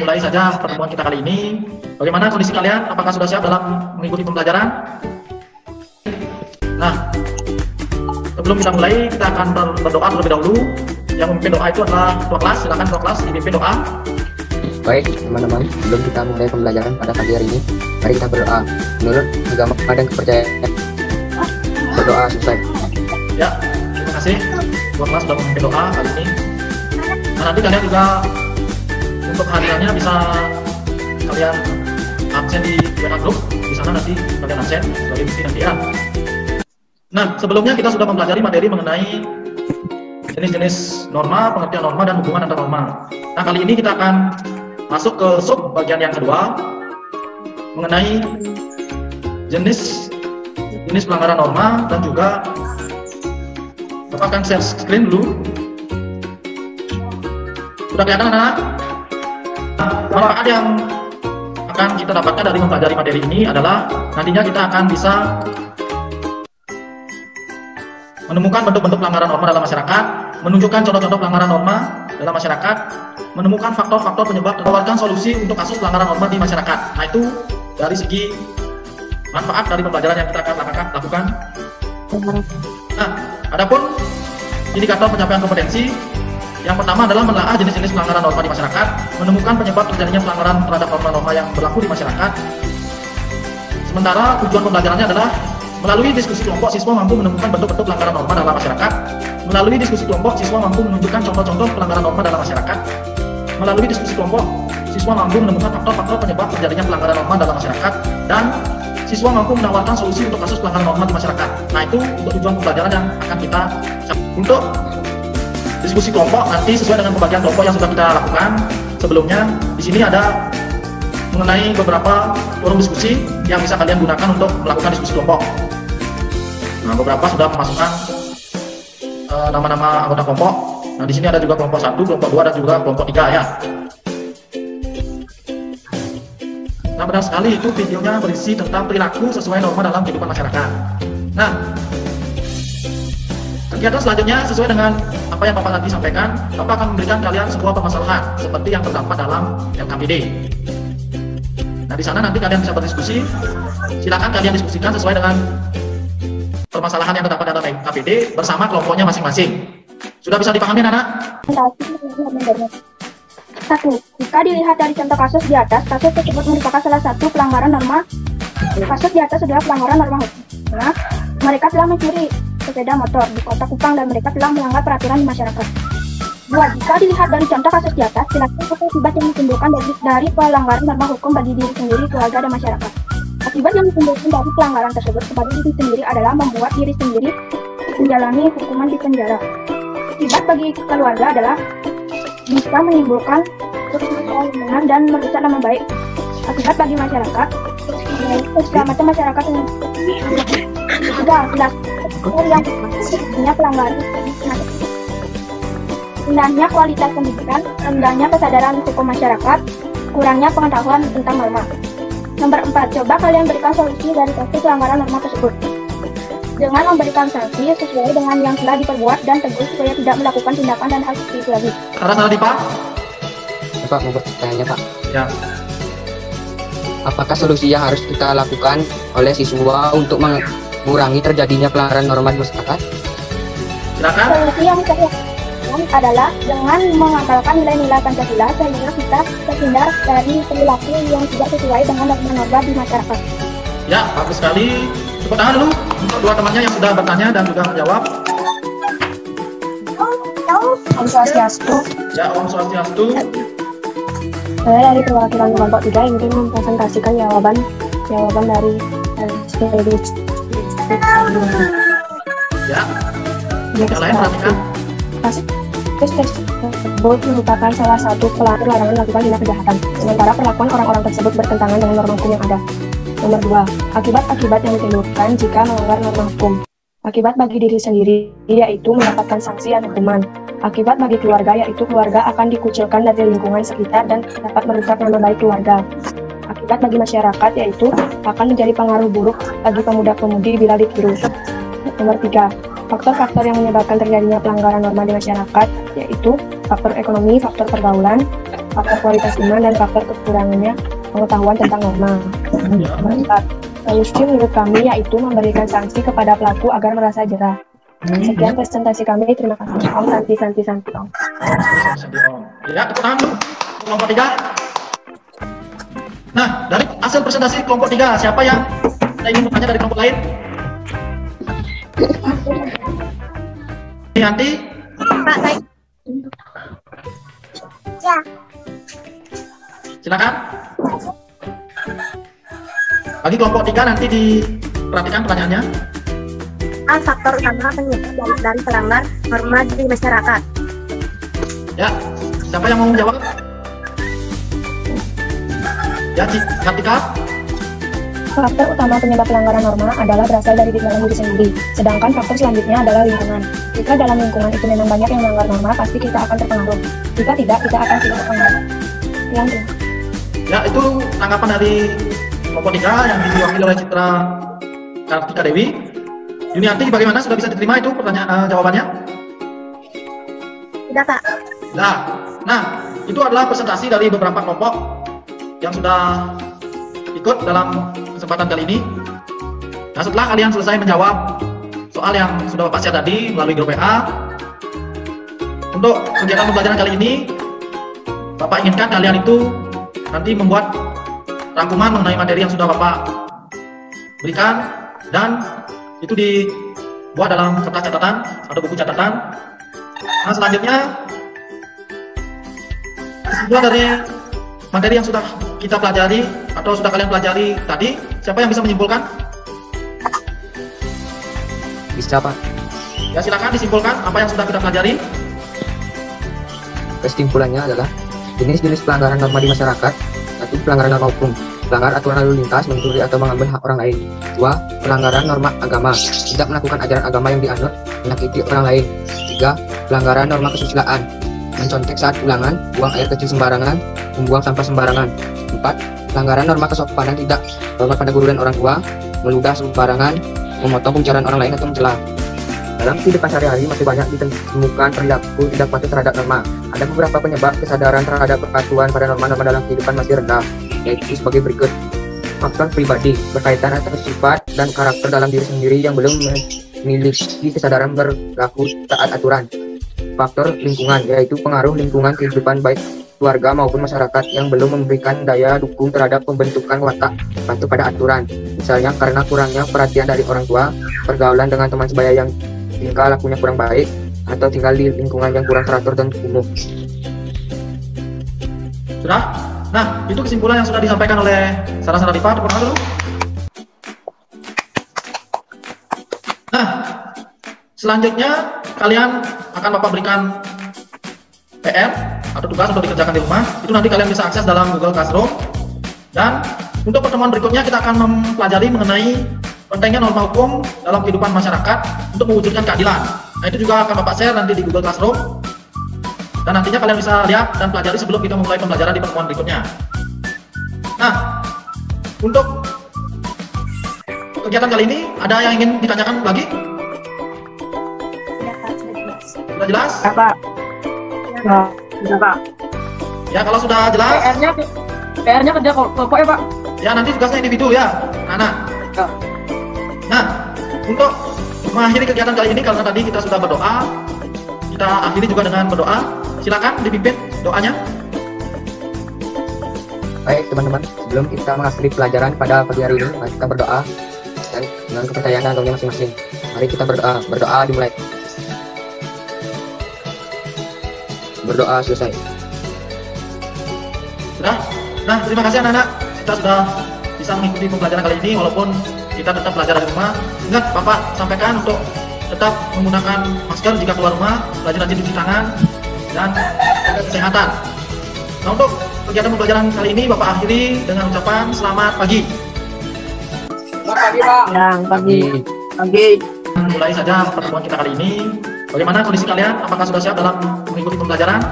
mulai saja pertemuan kita kali ini. Bagaimana kondisi kalian? Apakah sudah siap dalam mengikuti pembelajaran? Nah, sebelum kita mulai, kita akan berdoa terlebih dahulu. Yang memimpin doa itu adalah ketua kelas. Silakan ketua kelas dipimpin doa. Baik teman-teman, sebelum kita mulai pembelajaran pada pagi hari ini, mari kita berdoa menurut agama dan kepercayaan. Berdoa selesai. Ya, terima kasih. Ketua kelas sudah memimpin doa kali ini. Nah, nanti kalian juga untuk hariannya bisa kalian absen di WA group. Di sana nanti kalian absen sebagai bukti nanti ya. Nah, sebelumnya kita sudah mempelajari materi mengenai jenis-jenis norma, pengertian norma, dan hubungan antar norma. Nah, kali ini kita akan masuk ke sub bagian yang kedua mengenai jenis pelanggaran norma dan juga kita akan share screen dulu. Sudah kelihatan anak-anak? Manfaat yang akan kita dapatkan dari mempelajari materi ini adalah nantinya kita akan bisa menemukan bentuk-bentuk pelanggaran norma dalam masyarakat, menunjukkan contoh-contoh pelanggaran norma dalam masyarakat, menemukan faktor-faktor penyebab dan menawarkan solusi untuk kasus pelanggaran norma di masyarakat. Nah, itu dari segi manfaat dari pembelajaran yang kita akan lakukan. Nah, adapun indikator pencapaian kompetensi, yang pertama adalah menelaah jenis-jenis pelanggaran norma di masyarakat, menemukan penyebab terjadinya pelanggaran terhadap norma-norma yang berlaku di masyarakat. Sementara tujuan pembelajarannya adalah melalui diskusi kelompok, siswa mampu menemukan bentuk-bentuk pelanggaran norma dalam masyarakat. Melalui diskusi kelompok, siswa mampu menunjukkan contoh-contoh pelanggaran norma dalam masyarakat. Melalui diskusi kelompok, siswa mampu menemukan faktor-faktor penyebab terjadinya pelanggaran norma dalam masyarakat. Dan siswa mampu menawarkan solusi untuk kasus pelanggaran norma di masyarakat. Nah, itu untuk tujuan pembelajaran yang akan kita untuk diskusi kelompok nanti sesuai dengan pembagian kelompok yang sudah kita lakukan sebelumnya. Di sini ada mengenai beberapa forum diskusi yang bisa kalian gunakan untuk melakukan diskusi kelompok. Nah, beberapa sudah memasukkan nama-nama anggota kelompok. Nah, di sini ada juga kelompok 1, kelompok 2, dan juga kelompok 3 ya. Nah, benar sekali itu videonya berisi tentang perilaku sesuai norma dalam kehidupan masyarakat. Nah, kegiatan selanjutnya sesuai dengan apa yang Bapak tadi sampaikan, Bapak akan memberikan kalian sebuah permasalahan seperti yang terdapat dalam LKPD. Nah, di sana nanti kalian bisa berdiskusi. Silakan kalian diskusikan sesuai dengan permasalahan yang terdapat dalam LKPD bersama kelompoknya masing-masing. Sudah bisa dipahami, anak? 1. Jika dilihat dari contoh kasus di atas, kasus tersebut merupakan salah satu pelanggaran norma. Kasus di atas adalah pelanggaran norma hukum. Nah, mereka telah mencuri sepeda motor di kota Kupang dan mereka telah melanggar peraturan di masyarakat. 2. Jika dilihat dari contoh kasus di atas, jelaskan akibat yang ditimbulkan dari pelanggaran norma hukum bagi diri sendiri, keluarga, dan masyarakat. Akibat yang ditimbulkan dari pelanggaran tersebut kepada diri sendiri adalah membuat diri sendiri menjalani hukuman di penjara. Akibat bagi keluarga adalah bisa menimbulkan kerusakan dan merusak nama baik. Akibat bagi masyarakat, keselamatan masyarakat yang jelas yang punya pelanggaran, rendahnya kualitas pendidikan, rendahnya kesadaran hukum masyarakat, kurangnya pengetahuan tentang norma. Nomor 4, coba kalian berikan solusi dari kasus pelanggaran norma tersebut dengan memberikan sanksi sesuai dengan yang telah diperbuat dan tegur supaya tidak melakukan tindakan dan hal seperti itu lagi. Salah di Pak? Ya, Pak, mau bertanya, Pak. Ya. Apakah solusi yang harus kita lakukan oleh siswa untuk mengurangi terjadinya pelanggaran norma di masyarakat? Silakan. Solusi yang bisa dilakukan adalah dengan mengamalkan nilai-nilai Pancasila sehingga kita terhindar dari perilaku yang tidak sesuai dengan norma-norma di masyarakat. Ya, bagus sekali. Tepuk tangan dulu untuk dua temannya yang sudah bertanya dan juga menjawab. Om Swastiastu. Ya, Om Swastiastu. Saya dari perwakilan kelompok 3 ingin mempresentasikan jawaban dari Ya. Yang lain perhatikan. Kasus tersebut merupakan salah satu pelaku larangan melakukan tindak kejahatan, sementara perlakuan orang-orang tersebut bertentangan dengan norma hukum yang ada. Nomor 2, akibat-akibat yang ditimbulkan jika melanggar norma hukum. Akibat bagi diri sendiri, yaitu mendapatkan sanksi dan hukuman. Akibat bagi keluarga, yaitu keluarga akan dikucilkan dari lingkungan sekitar dan dapat merusak nama baik keluarga. Akibat bagi masyarakat, yaitu akan menjadi pengaruh buruk bagi pemuda-pemudi bila ditiru. Nomor 3, faktor-faktor yang menyebabkan terjadinya pelanggaran norma di masyarakat, yaitu faktor ekonomi, faktor pergaulan, faktor kualitas iman, dan faktor kekurangannya pengetahuan tentang norma. Keempat, solusi menurut kami yaitu memberikan sanksi kepada pelaku agar merasa jerah. Sekian presentasi kami, terima kasih. Om Santi Om. Ya, tepuk tangan dulu. Kelompok 3. Nah, dari hasil presentasi kelompok 3, siapa yang ingin bertanya dari kelompok lain? Yanti? Pak, baik. Ya. Silakan. Bagi kelompok 3 nanti diperhatikan pertanyaannya. Faktor utama penyebab dari pelanggar norma di masyarakat. Ya, siapa yang mau menjawab? Ya, Kartika. Faktor utama penyebab pelanggaran norma adalah berasal dari dalam diri sendiri. Sedangkan faktor selanjutnya adalah lingkungan. Jika dalam lingkungan itu memang banyak yang melanggar norma, pasti kita akan terpengaruh. Jika tidak, kita akan tidak terpengaruh. Sekian. Ya, itu tanggapan dari kelompok 3 yang diwakili oleh Citra Kartika Dewi. Yunianti, bagaimana? Sudah bisa diterima itu pertanyaan jawabannya? Tidak, Pak. Nah, itu adalah presentasi dari beberapa kelompok yang sudah ikut dalam kesempatan kali ini. Nah, setelah kalian selesai menjawab soal yang sudah Bapak share tadi melalui grup WA, untuk kegiatan pembelajaran kali ini, Bapak inginkan kalian itu nanti membuat rangkuman mengenai materi yang sudah Bapak berikan, dan itu dibuat dalam kertas catatan atau buku catatan. Nah, selanjutnya kesimpulan dari materi yang sudah kita pelajari atau sudah kalian pelajari tadi, siapa yang bisa menyimpulkan? Bisa, Pak. Ya, silakan disimpulkan apa yang sudah kita pelajari. Kesimpulannya adalah jenis-jenis pelanggaran norma di masyarakat. 1. Pelanggaran norma hukum, pelanggar aturan lalu lintas, mencuri atau mengambil hak orang lain. 2. Pelanggaran norma agama, tidak melakukan ajaran agama yang dianut, menyakiti orang lain. 3. Pelanggaran norma kesusilaan, mencontek saat pulangan, buang air kecil sembarangan, membuang sampah sembarangan. 4. Pelanggaran norma kesopanan, tidak hormat pada guru dan orang tua, meludah sembarangan, memotong pembicaraan orang lain atau mencela. Dalam kehidupan sehari-hari masih banyak ditemukan perilaku tidak patuh terhadap norma. Ada beberapa penyebab kesadaran terhadap kepatuhan pada norma-norma dalam kehidupan masih rendah, yaitu sebagai berikut. Faktor pribadi, berkaitan atas sifat dan karakter dalam diri sendiri yang belum memiliki kesadaran berlaku taat aturan. Faktor lingkungan, yaitu pengaruh lingkungan kehidupan baik keluarga maupun masyarakat yang belum memberikan daya dukung terhadap pembentukan watak patuh pada aturan. Misalnya karena kurangnya perhatian dari orang tua, pergaulan dengan teman sebaya yang tingkah lakunya kurang baik, atau tinggal di lingkungan yang kurang teratur dan kumuh. Sudah? Nah, itu kesimpulan yang sudah disampaikan oleh Sarah Diva. Tepuk tangan dulu. Nah, selanjutnya kalian akan Bapak berikan PR atau tugas untuk dikerjakan di rumah. Itu nanti kalian bisa akses dalam Google Classroom. Dan untuk pertemuan berikutnya kita akan mempelajari mengenai pentingnya norma hukum dalam kehidupan masyarakat untuk mewujudkan keadilan. Nah, itu juga akan Bapak share nanti di Google Classroom. Dan nantinya kalian bisa lihat dan pelajari sebelum kita memulai pembelajaran di pertemuan berikutnya. Nah, untuk kegiatan kali ini ada yang ingin ditanyakan lagi? Sudah jelas? Ya, Pak. Ya, Pak. Ya, kalau sudah jelas. PR-nya kerja kelompok ya, Pak. Ya, nanti tugasnya individu ya, anak. Ya. Nah, untuk mengakhiri kegiatan kali ini, karena tadi kita sudah berdoa, kita akhiri juga dengan berdoa. Silakan dipimpin doanya. Baik teman-teman, sebelum kita mengakhiri pelajaran pada pagi hari ini, mari kita berdoa dan dengan kepercayaan dan agamanya masing-masing. Mari kita berdoa. Berdoa dimulai. Berdoa selesai. Sudah? Nah, terima kasih anak-anak. Kita sudah bisa mengikuti pembelajaran kali ini, walaupun kita tetap belajar di rumah. Ingat, Bapak sampaikan untuk tetap menggunakan masker jika keluar rumah, rajin-rajin cuci tangan, dan jaga kesehatan. Nah, untuk kegiatan pembelajaran kali ini Bapak akhiri dengan ucapan selamat pagi. Selamat pagi, Pak. Pagi. Mulai saja pertemuan kita kali ini. Bagaimana kondisi kalian? Apakah sudah siap dalam mengikuti pembelajaran?